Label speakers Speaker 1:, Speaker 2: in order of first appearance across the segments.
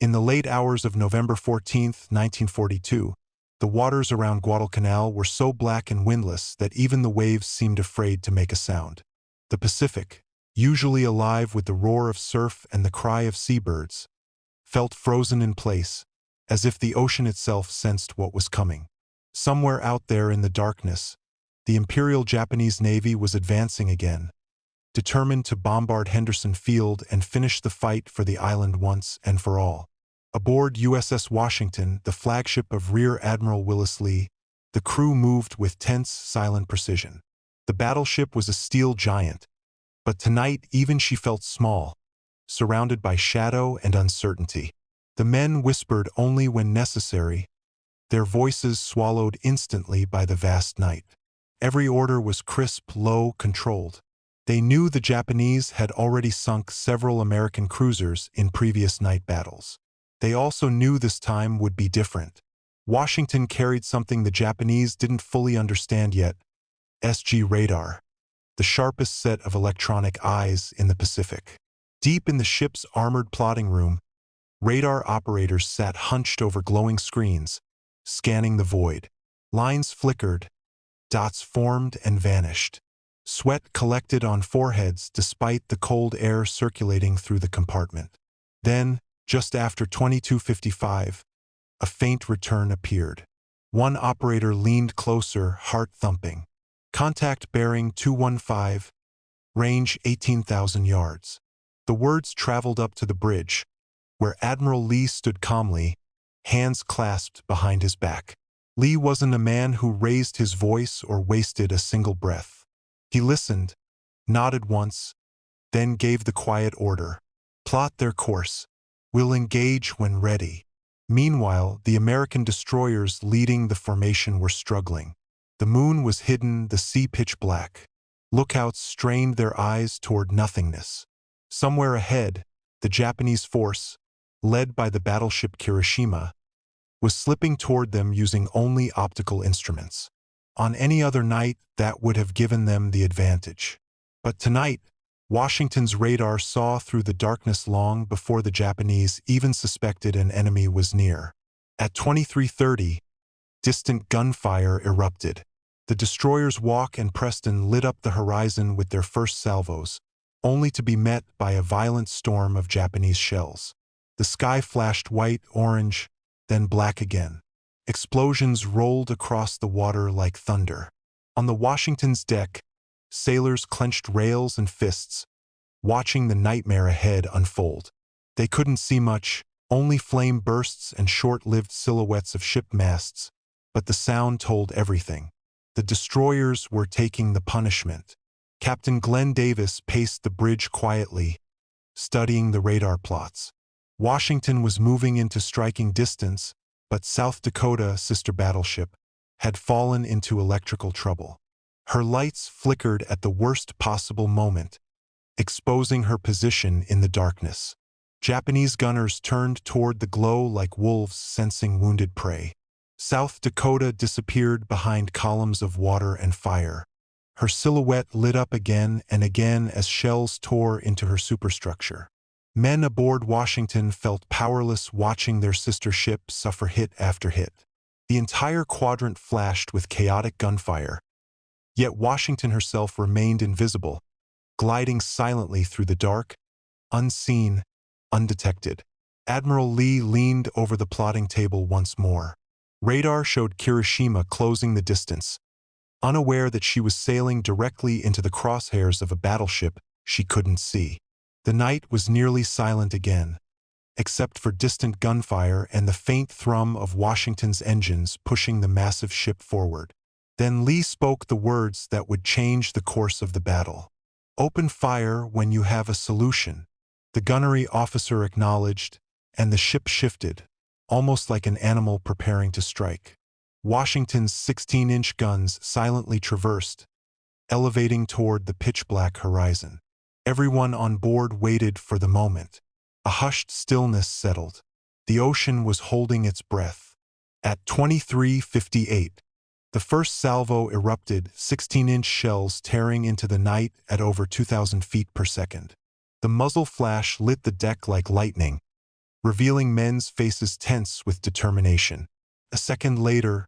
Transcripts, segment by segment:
Speaker 1: In the late hours of November 14, 1942, the waters around Guadalcanal were so black and windless that even the waves seemed afraid to make a sound. The Pacific, usually alive with the roar of surf and the cry of seabirds, felt frozen in place, as if the ocean itself sensed what was coming. Somewhere out there in the darkness, the Imperial Japanese Navy was advancing again, determined to bombard Henderson Field and finish the fight for the island once and for all. Aboard USS Washington, the flagship of Rear Admiral Willis Lee, the crew moved with tense, silent precision. The battleship was a steel giant, but tonight even she felt small, surrounded by shadow and uncertainty. The men whispered only when necessary, their voices swallowed instantly by the vast night. Every order was crisp, low, controlled. They knew the Japanese had already sunk several American cruisers in previous night battles. They also knew this time would be different. Washington carried something the Japanese didn't fully understand yet: SG radar, the sharpest set of electronic eyes in the Pacific. Deep in the ship's armored plotting room, radar operators sat hunched over glowing screens, scanning the void. Lines flickered, dots formed and vanished. Sweat collected on foreheads despite the cold air circulating through the compartment. Then, just after 22:55, a faint return appeared. One operator leaned closer, heart thumping. Contact bearing 215, range 18,000 yards. The words traveled up to the bridge, where Admiral Lee stood calmly, hands clasped behind his back. Lee wasn't a man who raised his voice or wasted a single breath. He listened, nodded once, then gave the quiet order: plot their course. We'll engage when ready. Meanwhile, the American destroyers leading the formation were struggling. The moon was hidden, the sea pitch black. Lookouts strained their eyes toward nothingness. Somewhere ahead, the Japanese force, led by the battleship Kirishima, was slipping toward them using only optical instruments. On any other night, that would have given them the advantage. But tonight, Washington's radar saw through the darkness long before the Japanese even suspected an enemy was near. At 23:30, distant gunfire erupted. The destroyers Walk and Preston lit up the horizon with their first salvos, only to be met by a violent storm of Japanese shells. The sky flashed white, orange, then black again. Explosions rolled across the water like thunder. On the Washington's deck, sailors clenched rails and fists, watching the nightmare ahead unfold. They couldn't see much, only flame bursts and short-lived silhouettes of ship masts, but the sound told everything. The destroyers were taking the punishment. Captain Glenn Davis paced the bridge quietly, studying the radar plots. Washington was moving into striking distance, but South Dakota, sister battleship, had fallen into electrical trouble. Her lights flickered at the worst possible moment, exposing her position in the darkness. Japanese gunners turned toward the glow like wolves sensing wounded prey. South Dakota disappeared behind columns of water and fire. Her silhouette lit up again and again as shells tore into her superstructure. Men aboard Washington felt powerless watching their sister ship suffer hit after hit. The entire quadrant flashed with chaotic gunfire, yet Washington herself remained invisible, gliding silently through the dark, unseen, undetected. Admiral Lee leaned over the plotting table once more. Radar showed Kirishima closing the distance, unaware that she was sailing directly into the crosshairs of a battleship she couldn't see. The night was nearly silent again, except for distant gunfire and the faint thrum of Washington's engines pushing the massive ship forward. Then Lee spoke the words that would change the course of the battle. "Open fire when you have a solution." The gunnery officer acknowledged, and the ship shifted, almost like an animal preparing to strike. Washington's 16-inch guns silently traversed, elevating toward the pitch-black horizon. Everyone on board waited for the moment. A hushed stillness settled. The ocean was holding its breath. At 23:58, the first salvo erupted, 16-inch shells tearing into the night at over 2,000 feet per second. The muzzle flash lit the deck like lightning, revealing men's faces tense with determination. A second later,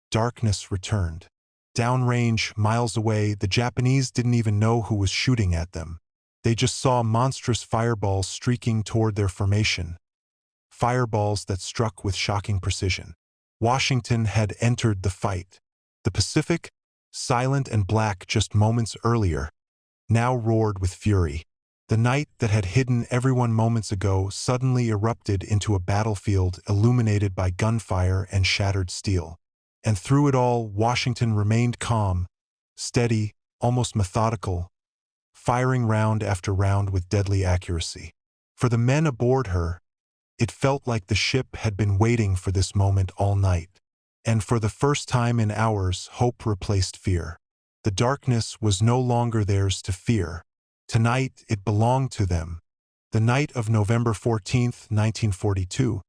Speaker 1: darkness returned. Downrange, miles away, the Japanese didn't even know who was shooting at them. They just saw monstrous fireballs streaking toward their formation. Fireballs that struck with shocking precision. Washington had entered the fight. The Pacific, silent and black just moments earlier, now roared with fury. The night that had hidden everyone moments ago suddenly erupted into a battlefield illuminated by gunfire and shattered steel. And through it all, Washington remained calm, steady, almost methodical, firing round after round with deadly accuracy. For the men aboard her, it felt like the ship had been waiting for this moment all night. And for the first time in hours, hope replaced fear. The darkness was no longer theirs to fear. Tonight, it belonged to them. The night of November 14, 1942,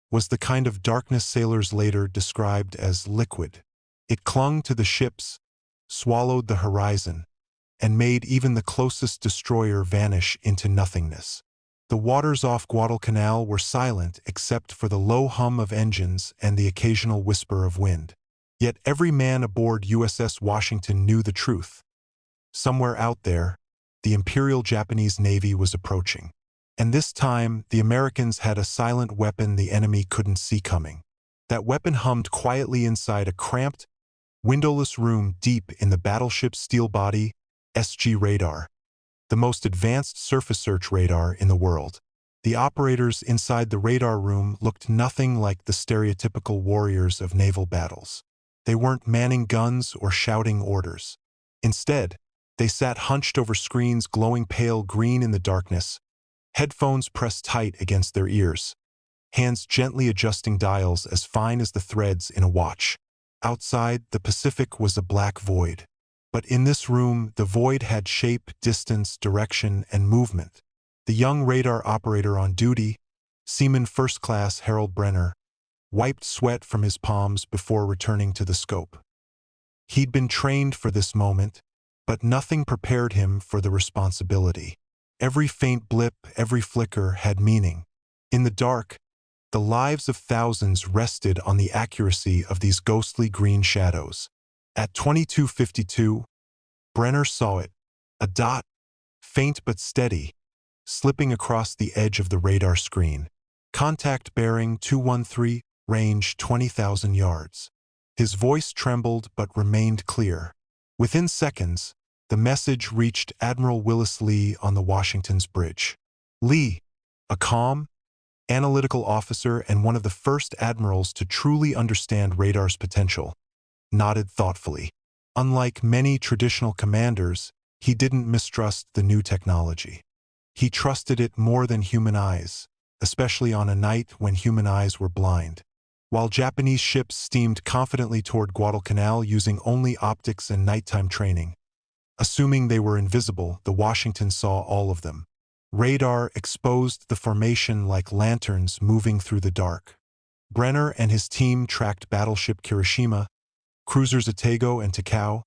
Speaker 1: was the kind of darkness sailors later described as liquid. It clung to the ships, swallowed the horizon, and made even the closest destroyer vanish into nothingness. The waters off Guadalcanal were silent except for the low hum of engines and the occasional whisper of wind. Yet every man aboard USS Washington knew the truth. Somewhere out there, the Imperial Japanese Navy was approaching. And this time, the Americans had a silent weapon the enemy couldn't see coming. That weapon hummed quietly inside a cramped, windowless room deep in the battleship's steel body, SG radar, the most advanced surface search radar in the world. The operators inside the radar room looked nothing like the stereotypical warriors of naval battles. They weren't manning guns or shouting orders. Instead, they sat hunched over screens glowing pale green in the darkness, headphones pressed tight against their ears, hands gently adjusting dials as fine as the threads in a watch. Outside, the Pacific was a black void. But in this room, the void had shape, distance, direction, and movement. The young radar operator on duty, Seaman First Class Harold Brenner, wiped sweat from his palms before returning to the scope. He'd been trained for this moment, but nothing prepared him for the responsibility. Every faint blip, every flicker had meaning. In the dark, the lives of thousands rested on the accuracy of these ghostly green shadows. At 22:52, Brenner saw it, a dot, faint but steady, slipping across the edge of the radar screen. Contact bearing 213, range 20,000 yards. His voice trembled but remained clear. Within seconds, the message reached Admiral Willis Lee on the Washington's bridge. Lee, a calm, analytical officer and one of the first admirals to truly understand radar's potential, nodded thoughtfully. Unlike many traditional commanders, he didn't mistrust the new technology. He trusted it more than human eyes, especially on a night when human eyes were blind. While Japanese ships steamed confidently toward Guadalcanal using only optics and nighttime training, assuming they were invisible, the Washington saw all of them. Radar exposed the formation like lanterns moving through the dark. Brenner and his team tracked Battleship Kirishima, cruisers Otago and Takao,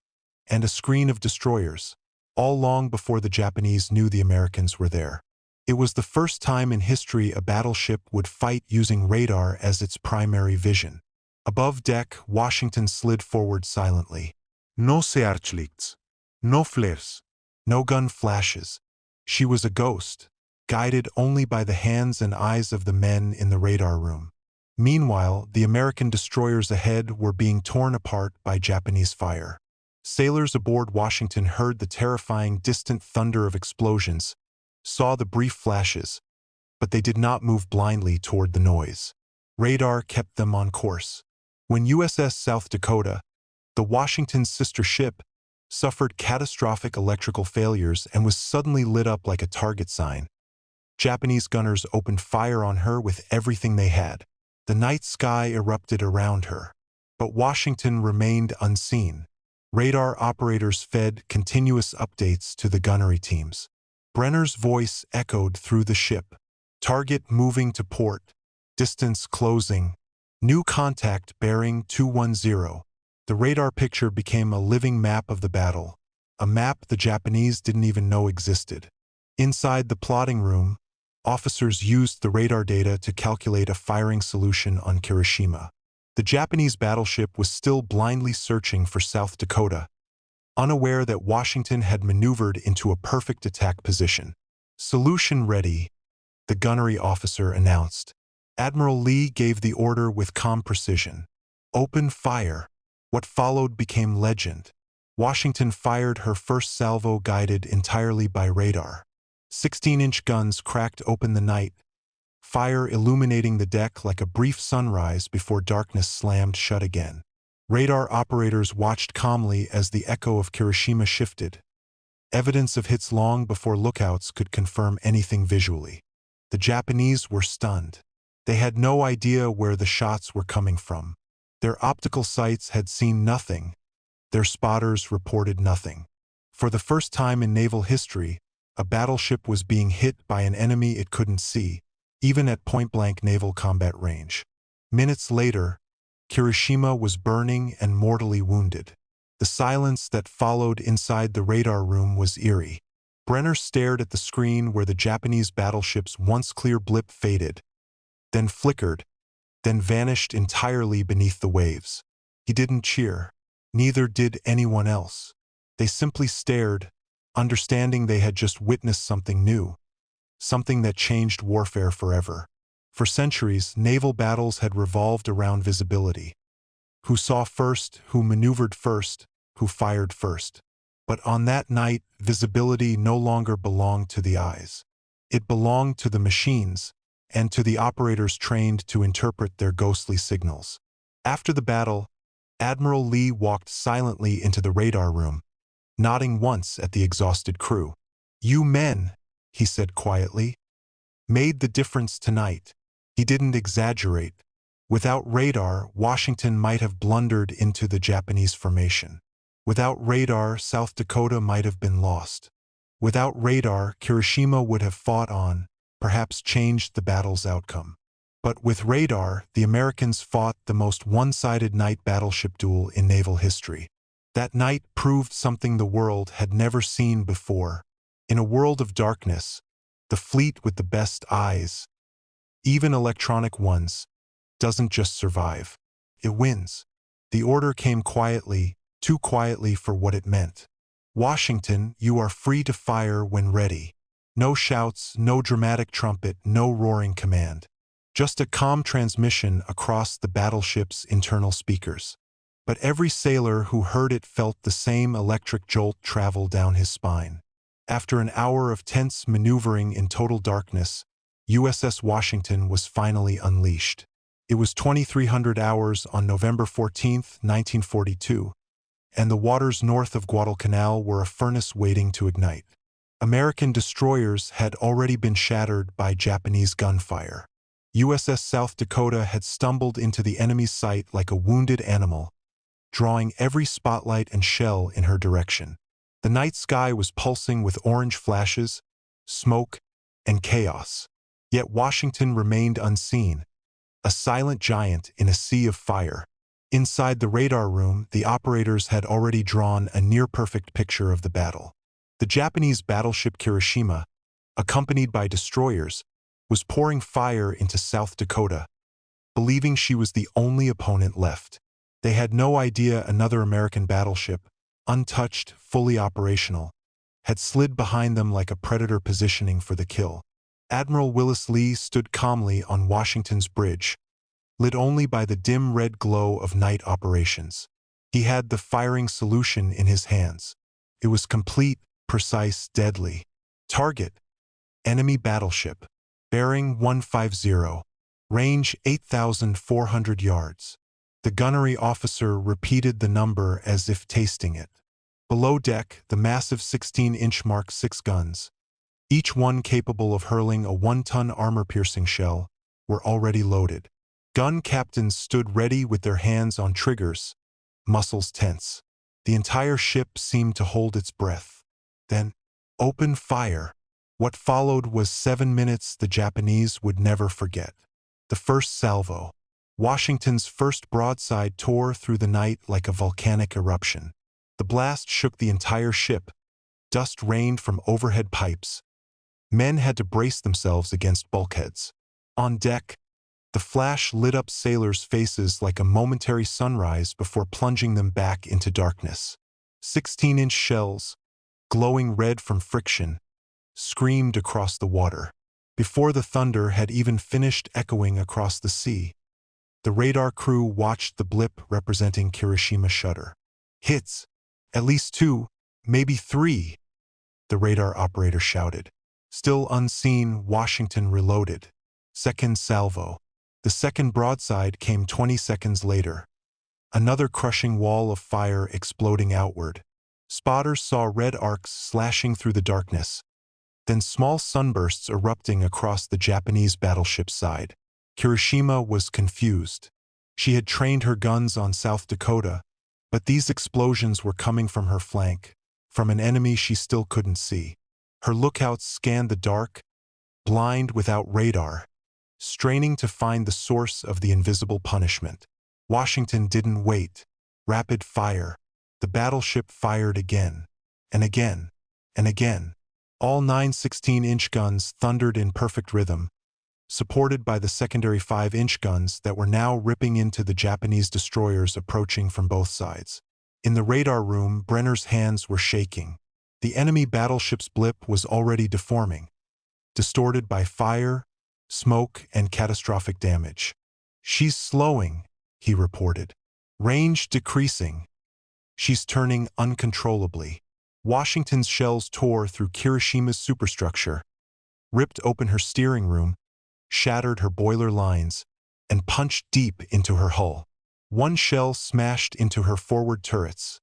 Speaker 1: and a screen of destroyers, all long before the Japanese knew the Americans were there. It was the first time in history a battleship would fight using radar as its primary vision. Above deck, Washington slid forward silently. No searchlights, no flares, no gun flashes. She was a ghost, guided only by the hands and eyes of the men in the radar room. Meanwhile, the American destroyers ahead were being torn apart by Japanese fire. Sailors aboard Washington heard the terrifying, distant thunder of explosions, saw the brief flashes, but they did not move blindly toward the noise. Radar kept them on course. When USS South Dakota, the Washington's sister ship, suffered catastrophic electrical failures and was suddenly lit up like a target sign, Japanese gunners opened fire on her with everything they had. The night sky erupted around her, but Washington remained unseen. Radar operators fed continuous updates to the gunnery teams. Brenner's voice echoed through the ship. Target moving to port. Distance closing. New contact bearing 210. The radar picture became a living map of the battle, a map the Japanese didn't even know existed. Inside the plotting room, officers used the radar data to calculate a firing solution on Kirishima. The Japanese battleship was still blindly searching for South Dakota, unaware that Washington had maneuvered into a perfect attack position. "Solution ready," the gunnery officer announced. Admiral Lee gave the order with calm precision. "Open fire." What followed became legend. Washington fired her first salvo guided entirely by radar. 16-inch guns cracked open the night, fire illuminating the deck like a brief sunrise before darkness slammed shut again. Radar operators watched calmly as the echo of Kirishima shifted, evidence of hits long before lookouts could confirm anything visually. The Japanese were stunned. They had no idea where the shots were coming from. Their optical sights had seen nothing. Their spotters reported nothing. For the first time in naval history, a battleship was being hit by an enemy it couldn't see, even at point-blank naval combat range. Minutes later, Kirishima was burning and mortally wounded. The silence that followed inside the radar room was eerie. Brenner stared at the screen where the Japanese battleship's once clear blip faded, then flickered, then vanished entirely beneath the waves. He didn't cheer. Neither did anyone else. They simply stared, understanding they had just witnessed something new, something that changed warfare forever. For centuries, naval battles had revolved around visibility. Who saw first, who maneuvered first, who fired first. But on that night, visibility no longer belonged to the eyes. It belonged to the machines, and to the operators trained to interpret their ghostly signals. After the battle, Admiral Lee walked silently into the radar room, nodding once at the exhausted crew. "You men," he said quietly, "made the difference tonight." He didn't exaggerate. Without radar, Washington might have blundered into the Japanese formation. Without radar, South Dakota might have been lost. Without radar, Kirishima would have fought on, perhaps changed the battle's outcome. But with radar, the Americans fought the most one-sided night battleship duel in naval history. That night proved something the world had never seen before. In a world of darkness, the fleet with the best eyes, even electronic ones, doesn't just survive. It wins. The order came quietly, too quietly for what it meant. "Washington, you are free to fire when ready." No shouts, no dramatic trumpet, no roaring command. Just a calm transmission across the battleship's internal speakers. But every sailor who heard it felt the same electric jolt travel down his spine. After an hour of tense maneuvering in total darkness, USS Washington was finally unleashed. It was 2300 hours on November 14, 1942, and the waters north of Guadalcanal were a furnace waiting to ignite. American destroyers had already been shattered by Japanese gunfire. USS South Dakota had stumbled into the enemy's sight like a wounded animal, drawing every spotlight and shell in her direction. The night sky was pulsing with orange flashes, smoke, and chaos. Yet Washington remained unseen, a silent giant in a sea of fire. Inside the radar room, the operators had already drawn a near-perfect picture of the battle. The Japanese battleship Kirishima, accompanied by destroyers, was pouring fire into South Dakota, believing she was the only opponent left. They had no idea another American battleship, untouched, fully operational, had slid behind them like a predator positioning for the kill. Admiral Willis Lee stood calmly on Washington's bridge, lit only by the dim red glow of night operations. He had the firing solution in his hands. It was complete, precise, deadly. Target: enemy battleship. Bearing 150. Range 8,400 yards. The gunnery officer repeated the number as if tasting it. Below deck, the massive 16-inch Mark VI guns, each one capable of hurling a 1-ton armor-piercing shell, were already loaded. Gun captains stood ready with their hands on triggers, muscles tense. The entire ship seemed to hold its breath. Then, open fire. What followed was 7 minutes the Japanese would never forget. The first salvo. Washington's first broadside tore through the night like a volcanic eruption. The blast shook the entire ship. Dust rained from overhead pipes. Men had to brace themselves against bulkheads. On deck, the flash lit up sailors' faces like a momentary sunrise before plunging them back into darkness. 16-inch shells, glowing red from friction, screamed across the water. Before the thunder had even finished echoing across the sea, the radar crew watched the blip representing Kirishima shudder. Hits! At least 2, maybe 3, the radar operator shouted. Still unseen, Washington reloaded. Second salvo. The second broadside came 20 seconds later. Another crushing wall of fire exploding outward. Spotters saw red arcs slashing through the darkness, then small sunbursts erupting across the Japanese battleship's side. Kirishima was confused. She had trained her guns on South Dakota, but these explosions were coming from her flank, from an enemy she still couldn't see. Her lookouts scanned the dark, blind without radar, straining to find the source of the invisible punishment. Washington didn't wait. Rapid fire. The battleship fired again, and again, and again. All 9 16-inch guns thundered in perfect rhythm, supported by the secondary 5-inch guns that were now ripping into the Japanese destroyers approaching from both sides. In the radar room, Brenner's hands were shaking. The enemy battleship's blip was already deforming, distorted by fire, smoke, and catastrophic damage. "She's slowing," he reported. "Range decreasing. She's turning uncontrollably." Washington's shells tore through Kirishima's superstructure, ripped open her steering room, shattered her boiler lines, and punched deep into her hull. One shell smashed into her forward turrets.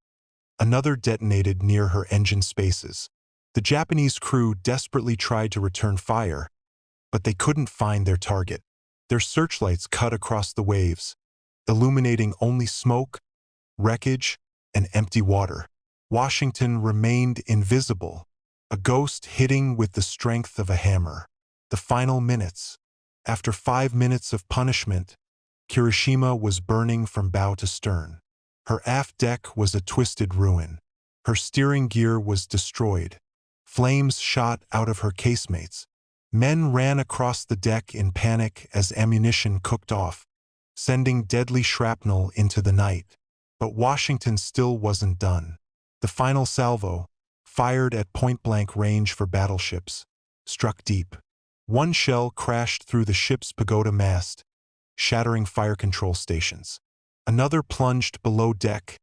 Speaker 1: Another detonated near her engine spaces. The Japanese crew desperately tried to return fire, but they couldn't find their target. Their searchlights cut across the waves, illuminating only smoke, wreckage, and empty water. Washington remained invisible, a ghost hitting with the strength of a hammer. The final minutes. After 5 minutes of punishment, Kirishima was burning from bow to stern. Her aft deck was a twisted ruin. Her steering gear was destroyed. Flames shot out of her casemates. Men ran across the deck in panic as ammunition cooked off, sending deadly shrapnel into the night. But Washington still wasn't done. The final salvo, fired at point-blank range for battleships, struck deep. One shell crashed through the ship's pagoda mast, shattering fire control stations. Another plunged below deck,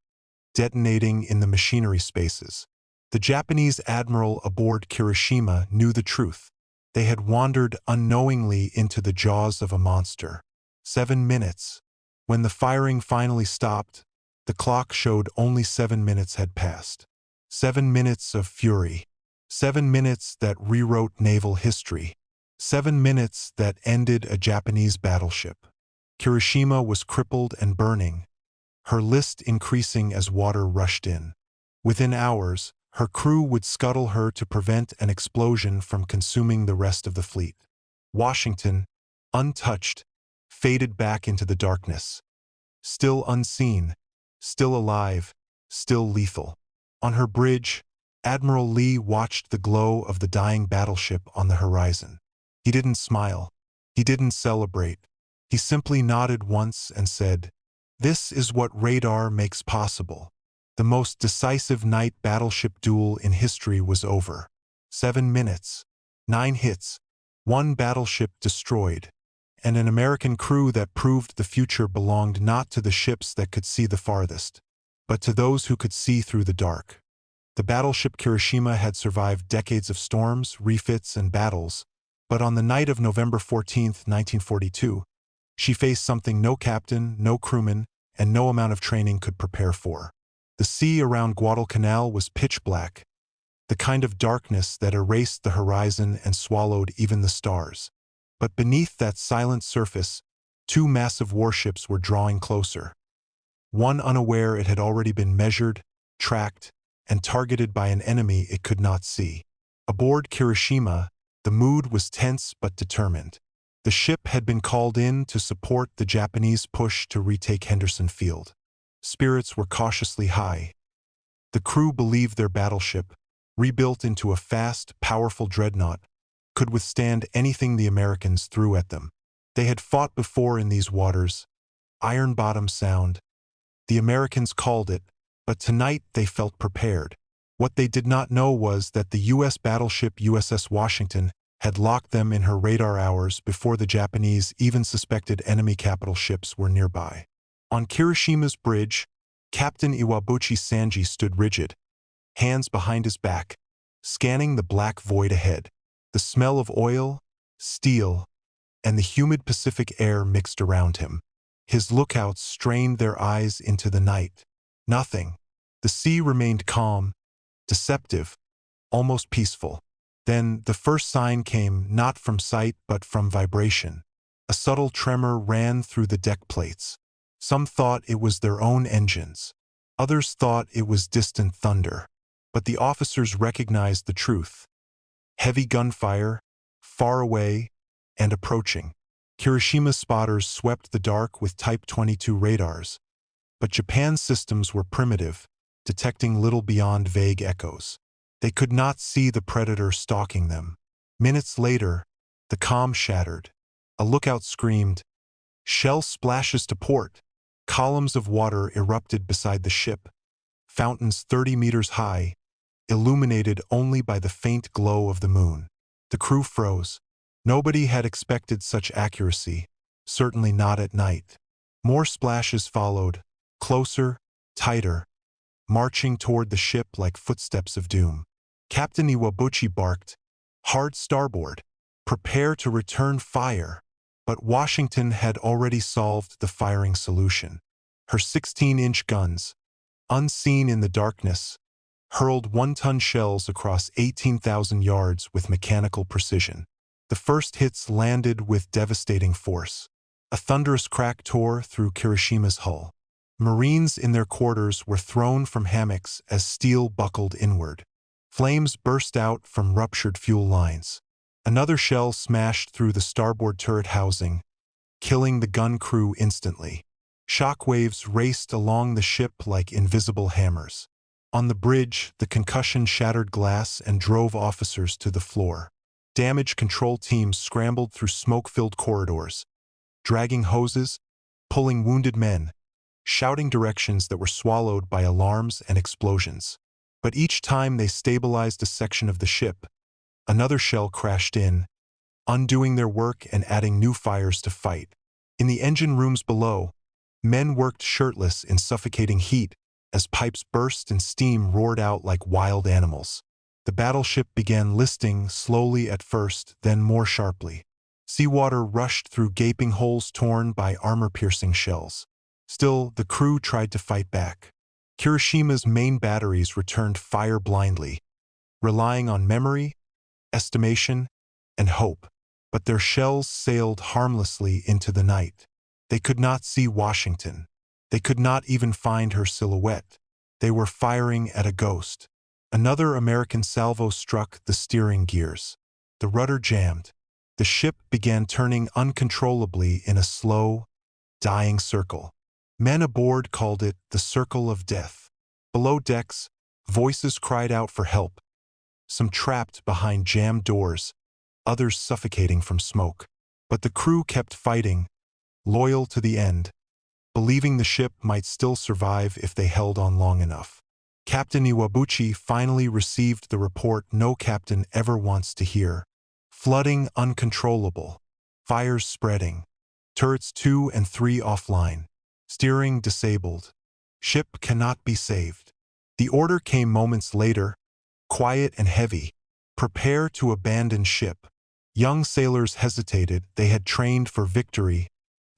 Speaker 1: detonating in the machinery spaces. The Japanese admiral aboard Kirishima knew the truth. They had wandered unknowingly into the jaws of a monster. 7 minutes. When the firing finally stopped, the clock showed only 7 minutes had passed. 7 minutes of fury. 7 minutes that rewrote naval history. 7 minutes that ended a Japanese battleship. Kirishima was crippled and burning, her list increasing as water rushed in. Within hours, her crew would scuttle her to prevent an explosion from consuming the rest of the fleet. Washington, untouched, faded back into the darkness. Still unseen, still alive, still lethal. On her bridge, Admiral Lee watched the glow of the dying battleship on the horizon. He didn't smile. He didn't celebrate. He simply nodded once and said, "This is what radar makes possible." The most decisive night battleship duel in history was over. 7 minutes, 9 hits, 1 battleship destroyed, and an American crew that proved the future belonged not to the ships that could see the farthest, but to those who could see through the dark. The battleship Kirishima had survived decades of storms, refits, and battles, but on the night of November 14, 1942, she faced something no captain, no crewman, and no amount of training could prepare for. The sea around Guadalcanal was pitch black, the kind of darkness that erased the horizon and swallowed even the stars. But beneath that silent surface, 2 massive warships were drawing closer. One unaware it had already been measured, tracked, and targeted by an enemy it could not see. Aboard Kirishima, the mood was tense but determined. The ship had been called in to support the Japanese push to retake Henderson Field. Spirits were cautiously high. The crew believed their battleship, rebuilt into a fast, powerful dreadnought, could withstand anything the Americans threw at them. They had fought before in these waters, Iron Bottom Sound. The Americans called it, but tonight they felt prepared. What they did not know was that the U.S. battleship USS Washington had locked them in her radar hours before the Japanese even suspected enemy capital ships were nearby. On Kirishima's bridge, Captain Iwabuchi Sanji stood rigid, hands behind his back, scanning the black void ahead. The smell of oil, steel, and the humid Pacific air mixed around him. His lookouts strained their eyes into the night. Nothing. The sea remained calm, deceptive, almost peaceful. Then the first sign came not from sight but from vibration. A subtle tremor ran through the deck plates. Some thought it was their own engines. Others thought it was distant thunder. But the officers recognized the truth. Heavy gunfire, far away, and approaching. Kirishima's spotters swept the dark with Type 22 radars. But Japan's systems were primitive, detecting little beyond vague echoes. They could not see the predator stalking them. Minutes later, the calm shattered. A lookout screamed, "Shell splashes to port!" Columns of water erupted beside the ship, fountains 30 meters high, illuminated only by the faint glow of the moon. The crew froze. Nobody had expected such accuracy, certainly not at night. More splashes followed, closer, tighter, marching toward the ship like footsteps of doom. Captain Iwabuchi barked, "Hard starboard! Prepare to return fire!" But Washington had already solved the firing solution. Her 16-inch guns, unseen in the darkness, hurled 1-ton shells across 18,000 yards with mechanical precision. The first hits landed with devastating force. A thunderous crack tore through Kirishima's hull. Marines in their quarters were thrown from hammocks as steel buckled inward. Flames burst out from ruptured fuel lines. Another shell smashed through the starboard turret housing, killing the gun crew instantly. Shock waves raced along the ship like invisible hammers. On the bridge, the concussion shattered glass and drove officers to the floor. Damage control teams scrambled through smoke-filled corridors, dragging hoses, pulling wounded men, shouting directions that were swallowed by alarms and explosions. But each time they stabilized a section of the ship, another shell crashed in, undoing their work and adding new fires to fight. In the engine rooms below, men worked shirtless in suffocating heat as pipes burst and steam roared out like wild animals. The battleship began listing slowly at first, then more sharply. Seawater rushed through gaping holes torn by armor-piercing shells. Still, the crew tried to fight back. Kirishima's main batteries returned fire blindly, relying on memory, estimation, and hope. But their shells sailed harmlessly into the night. They could not see Washington. They could not even find her silhouette. They were firing at a ghost. Another American salvo struck the steering gears. The rudder jammed. The ship began turning uncontrollably in a slow, dying circle. Men aboard called it the Circle of Death. Below decks, voices cried out for help, some trapped behind jammed doors, others suffocating from smoke. But the crew kept fighting, loyal to the end, believing the ship might still survive if they held on long enough. Captain Iwabuchi finally received the report no captain ever wants to hear. Flooding uncontrollable, fires spreading, turrets 2 and 3 offline, steering disabled. Ship cannot be saved. The order came moments later, quiet and heavy. Prepare to abandon ship. Young sailors hesitated. They had trained for victory,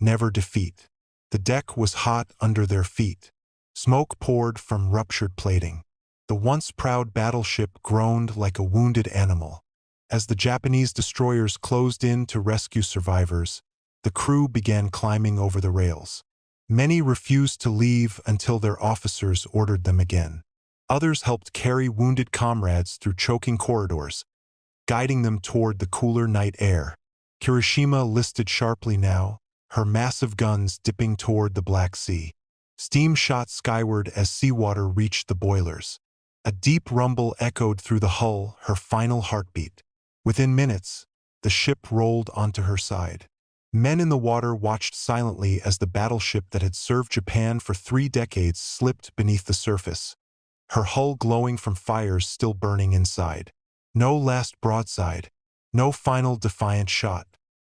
Speaker 1: never defeat. The deck was hot under their feet. Smoke poured from ruptured plating. The once proud battleship groaned like a wounded animal. As the Japanese destroyers closed in to rescue survivors, the crew began climbing over the rails. Many refused to leave until their officers ordered them again. Others helped carry wounded comrades through choking corridors, guiding them toward the cooler night air. Kirishima listed sharply now, her massive guns dipping toward the Black Sea. Steam shot skyward as seawater reached the boilers. A deep rumble echoed through the hull, her final heartbeat. Within minutes, the ship rolled onto her side. Men in the water watched silently as the battleship that had served Japan for 3 decades slipped beneath the surface, her hull glowing from fires still burning inside. No last broadside, no final defiant shot,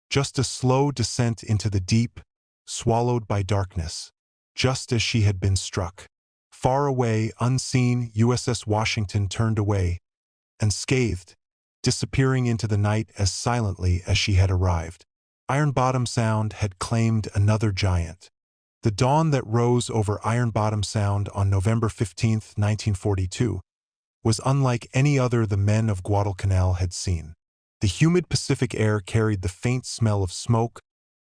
Speaker 1: just a slow descent into the deep, swallowed by darkness, just as she had been struck. Far away, unseen, USS Washington turned away, unscathed, disappearing into the night as silently as she had arrived. Iron Bottom Sound had claimed another giant. The dawn that rose over Iron Bottom Sound on November 15, 1942, was unlike any other the men of Guadalcanal had seen. The humid Pacific air carried the faint smell of smoke,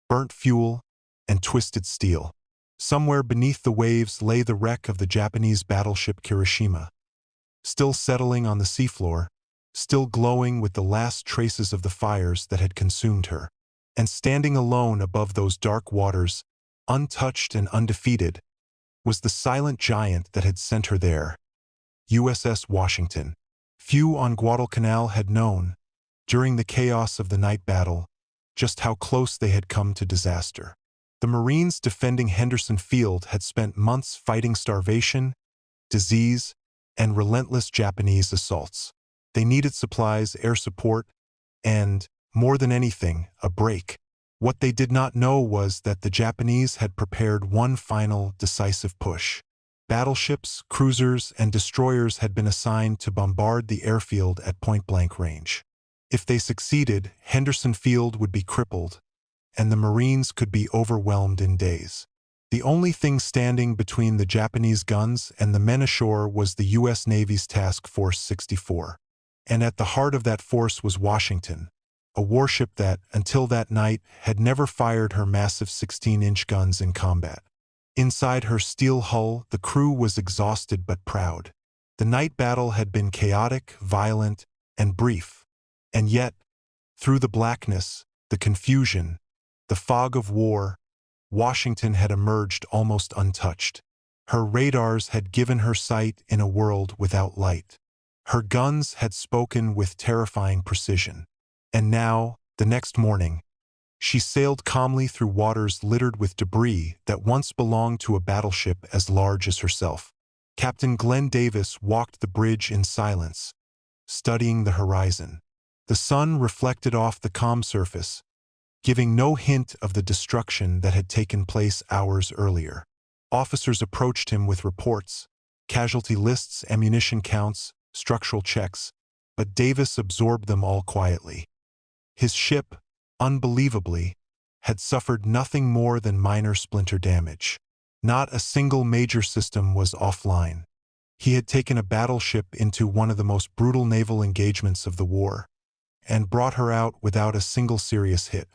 Speaker 1: burnt fuel, and twisted steel. Somewhere beneath the waves lay the wreck of the Japanese battleship Kirishima, still settling on the seafloor, still glowing with the last traces of the fires that had consumed her. And standing alone above those dark waters, untouched and undefeated, was the silent giant that had sent her there, USS Washington. Few on Guadalcanal had known, during the chaos of the night battle, just how close they had come to disaster. The Marines defending Henderson Field had spent months fighting starvation, disease, and relentless Japanese assaults. They needed supplies, air support, and, more than anything, a break. What they did not know was that the Japanese had prepared one final, decisive push. Battleships, cruisers, and destroyers had been assigned to bombard the airfield at point-blank range. If they succeeded, Henderson Field would be crippled, and the Marines could be overwhelmed in days. The only thing standing between the Japanese guns and the men ashore was the U.S. Navy's Task Force 64. And at the heart of that force was Washington, a warship that, until that night, had never fired her massive 16-inch guns in combat. Inside her steel hull, the crew was exhausted but proud. The night battle had been chaotic, violent, and brief. And yet, through the blackness, the confusion, the fog of war, Washington had emerged almost untouched. Her radars had given her sight in a world without light. Her guns had spoken with terrifying precision. And now, the next morning, she sailed calmly through waters littered with debris that once belonged to a battleship as large as herself. Captain Glenn Davis walked the bridge in silence, studying the horizon. The sun reflected off the calm surface, giving no hint of the destruction that had taken place hours earlier. Officers approached him with reports, casualty lists, ammunition counts, structural checks, but Davis absorbed them all quietly. His ship, unbelievably, had suffered nothing more than minor splinter damage. Not a single major system was offline. He had taken a battleship into one of the most brutal naval engagements of the war, and brought her out without a single serious hit.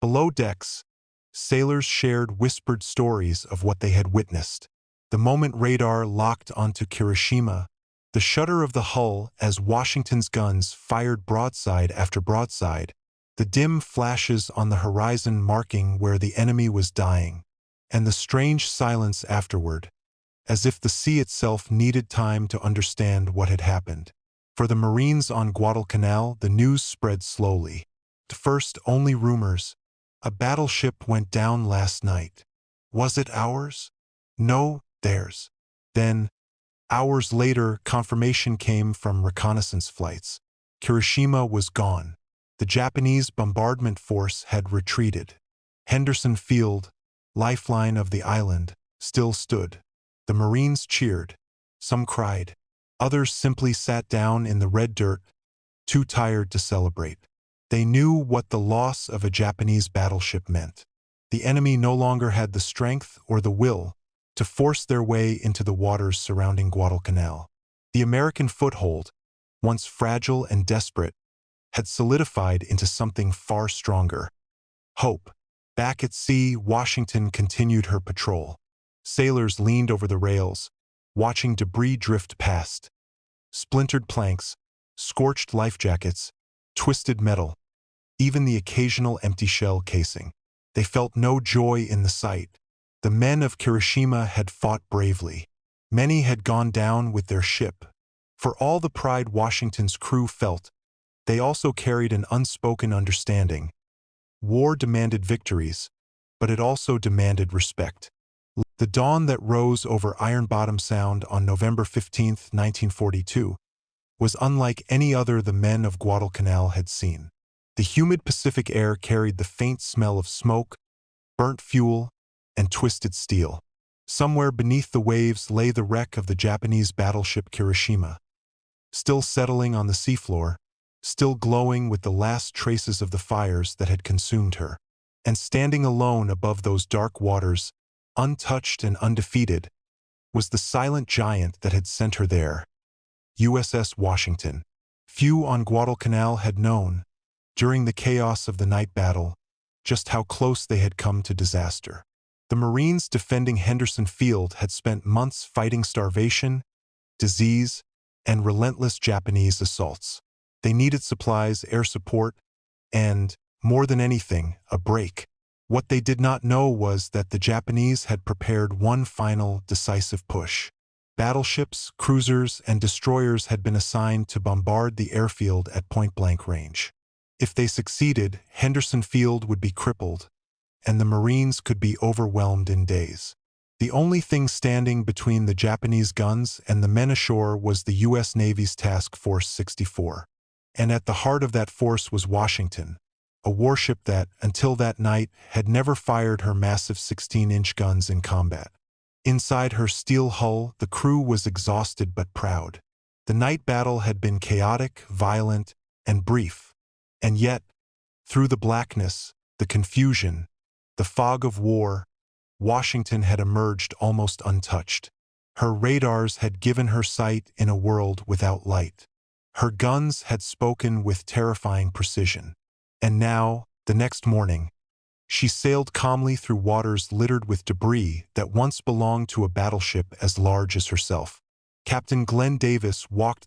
Speaker 1: Below decks, sailors shared whispered stories of what they had witnessed. The moment radar locked onto Kirishima, the shudder of the hull as Washington's guns fired broadside after broadside, the dim flashes on the horizon marking where the enemy was dying, and the strange silence afterward, as if the sea itself needed time to understand what had happened. For the Marines on Guadalcanal, the news spread slowly. At first, only rumors. A battleship went down last night. Was it ours? No, theirs. Then, hours later, confirmation came from reconnaissance flights. Kirishima was gone. The Japanese bombardment force had retreated. Henderson Field, lifeline of the island, still stood. The Marines cheered. Some cried. Others simply sat down in the red dirt, too tired to celebrate. They knew what the loss of a Japanese battleship meant. The enemy no longer had the strength or the will to force their way into the waters surrounding Guadalcanal. The American foothold, once fragile and desperate, had solidified into something far stronger. Hope. Back at sea, Washington continued her patrol. Sailors leaned over the rails, watching debris drift past. Splintered planks, scorched life jackets, twisted metal, even the occasional empty shell casing. They felt no joy in the sight. The men of Kirishima had fought bravely. Many had gone down with their ship. For all the pride Washington's crew felt, they also carried an unspoken understanding. War demanded victories, but it also demanded respect. The dawn that rose over Iron Bottom Sound on November 15, 1942, was unlike any other the men of Guadalcanal had seen. The humid Pacific air carried the faint smell of smoke, burnt fuel, and twisted steel. Somewhere beneath the waves lay the wreck of the Japanese battleship Kirishima, still settling on the seafloor, still glowing with the last traces of the fires that had consumed her. And standing alone above those dark waters, untouched and undefeated, was the silent giant that had sent her there, USS Washington. Few on Guadalcanal had known, during the chaos of the night battle, just how close they had come to disaster. The Marines defending Henderson Field had spent months fighting starvation, disease, and relentless Japanese assaults. They needed supplies, air support, and, more than anything, a break. What they did not know was that the Japanese had prepared one final, decisive push. Battleships, cruisers, and destroyers had been assigned to bombard the airfield at point-blank range. If they succeeded, Henderson Field would be crippled, and the Marines could be overwhelmed in days. The only thing standing between the Japanese guns and the men ashore was the U.S. Navy's Task Force 64. And at the heart of that force was Washington, a warship that, until that night, had never fired her massive 16-inch guns in combat. Inside her steel hull, the crew was exhausted but proud. The night battle had been chaotic, violent, and brief. And yet, through the blackness, the confusion, the fog of war, Washington had emerged almost untouched. Her radars had given her sight in a world without light. Her guns had spoken with terrifying precision. And now, the next morning, she sailed calmly through waters littered with debris that once belonged to a battleship as large as herself. Captain Glenn Davis walked